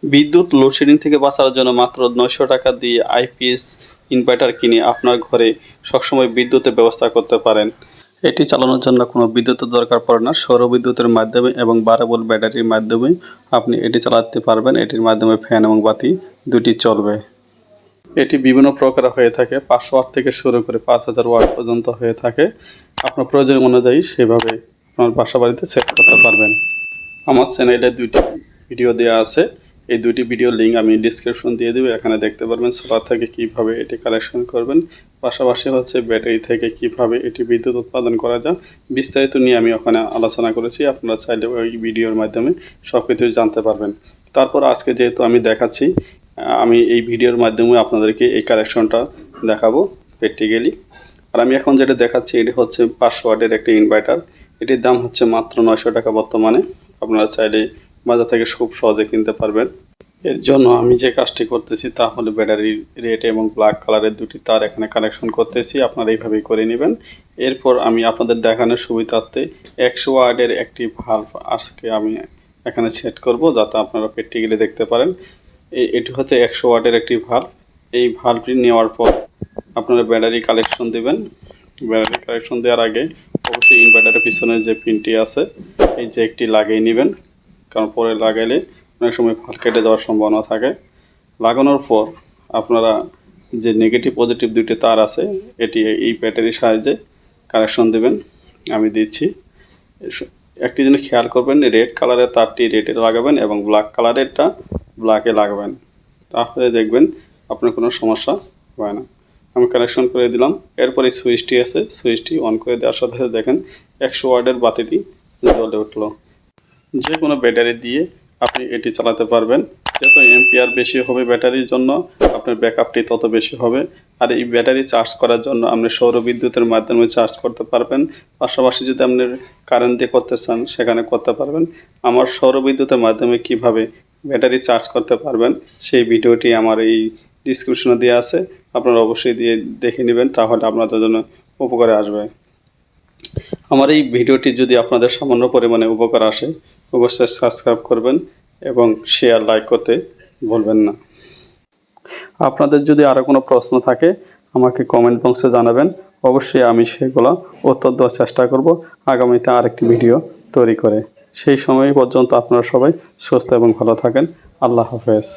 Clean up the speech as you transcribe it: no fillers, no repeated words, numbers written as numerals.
বিদ্যুৎ লোডশেডিং থেকে বাঁচার জন্য মাত্র ৯০০ টাকা দিয়ে IPS ইনভার্টার কিনে আপনার ঘরে সবসময় বিদ্যুতের ব্যবস্থা করতে পারেন। এটি চালানোর জন্য কোনো বিদ্যুতের দরকার পড়ে না। সৌর বিদ্যুতের মাধ্যমে এবং 12 ভোল্ট ব্যাটারির মাধ্যমে আপনি এটি চালাতে পারবেন। এটির মাধ্যমে ফ্যান এবং বাতি দুটি চলবে। এটি বিভিন্ন প্রকার হয়ে থাকে, 500 ওয়াট থেকে শুরু করে 5000 ওয়াট পর্যন্ত হয়ে থাকে। আপনার প্রয়োজন অনুযায়ী সেভাবে আপনার বাসা বাড়িতে সেট করতে পারবেন। আমার চ্যানেলে 2টি ভিডিও দেওয়া আছে। এই 2টি ভিডিওর লিঙ্ক আমি ডিসক্রিপশন দিয়ে দেবো। এখানে দেখতে পারবেন সোলার থেকে কীভাবে এটি কালেকশন করবেন, পাশাপাশি হচ্ছে ব্যাটারি থেকে কীভাবে এটি বিদ্যুৎ উৎপাদন করা যায় বিস্তারিত নিয়ে আমি ওখানে আলোচনা করেছি। আপনারা চাইলে ওই ভিডিওর মাধ্যমে সব কিছু জানতে পারবেন। তারপর আজকে যেহেতু আমি দেখাচ্ছি, আমি এই ভিডিওর মাধ্যমে আপনাদেরকে এই কালেকশনটা দেখাবো প্র্যাকটিক্যালি। আর আমি এখন যেটা দেখাচ্ছি এটি হচ্ছে 500 ওয়াটের একটি ইনভার্টার। এটির দাম হচ্ছে মাত্র 900 টাকা বর্তমানে। আপনারা চাইলে বাজার থেকে খুব সহজে কিনতে পারবেন। এর জন্য আমি যে কাজটি করতেছি তা হলো ব্যাটারির রেড এবং ব্ল্যাক কালারের 2টি তার এখানে কানেকশন করতেছি। আপনারা এইভাবেই করে নেবেন। এরপর আমি আপনাদের দেখানোর সুবিধার্থে 100 ওয়াটের একটি ভাল্ব আজকে আমি এখানে সেট করব, যাতে আপনারা প্র্যাকটিক্যালি দেখতে পারেন। এটি হচ্ছে 100 ওয়াটের একটি ভাল্ব। এই ভাল্বটি নেওয়ার পর আপনারা ব্যাটারি কালেকশন দেবেন। ব্যাটারি কালেকশন দেওয়ার আগে অবশ্যই ইনভার্টারের পিছনে যে পিনটি আছে এই যে একটি লাগিয়ে নেবেন, কারণ পরে লাগাইলে অনেক সময় ফাল কেটে যাওয়ার সম্ভাবনা থাকে। লাগানোর পর আপনারা যে নেগেটিভ পজিটিভ 2টি তার আছে এটি এই ব্যাটারির সাহায্যে কানেকশন দেবেন। আমি দিচ্ছি। একটি জিনিস খেয়াল করবেন, রেড কালারের তারটি রেডে লাগাবেন এবং ব্ল্যাক কালারেরটা ব্ল্যাকে লাগাবেন, তাহলে দেখবেন আপনার কোনো সমস্যা হয় না। আমি কানেকশন করে দিলাম। এরপরে সুইচটি আছে, সুইচটি অন করে দেওয়ার সাথে সাথে দেখেন 100 ওয়াটের বাতিটি জ্বলে উঠলো। যে কোনো ব্যাটারি দিয়ে আপনি এটি চালাতে পারবেন। যত এম্পিয়ার বেশি হবে ব্যাটারির জন্য আপনার ব্যাকআপটি তত বেশি হবে। আর এই ব্যাটারি চার্জ করার জন্য আপনি সৌর বিদ্যুতের মাধ্যমে চার্জ করতে পারবেন। পাশাপাশি যদি আপনি কারেন্ট দিয়ে করতে চান সেখানে করতে পারবেন। আমার সৌর বিদ্যুতের মাধ্যমে কিভাবে ব্যাটারি চার্জ করতে পারবেন সেই ভিডিওটি আমার এই ডিসক্রিপশনে দেওয়া আছে। আপনারা অবশ্যই দিয়ে দেখে নেবেন, তাহলে আপনাদের জন্য উপকারে আসবে। আমার এই ভিডিওটি যদি আপনাদের সামান্য পরিমাণে উপকার আসে অবশ্যই সাবস্ক্রাইব করবেন এবং শেয়ার লাইক করতে ভুলবেন না। আপনাদের যদি আরও কোনো প্রশ্ন থাকে আমাকে কমেন্ট বক্সে জানাবেন। অবশ্যই আমি সেগুলো উত্তর দেওয়ার চেষ্টা করব আগামীতে আরেকটি ভিডিও তৈরি করে। সেই সময় পর্যন্ত আপনারা সবাই সুস্থ এবং ভালো থাকেন। আল্লাহ হাফেজ।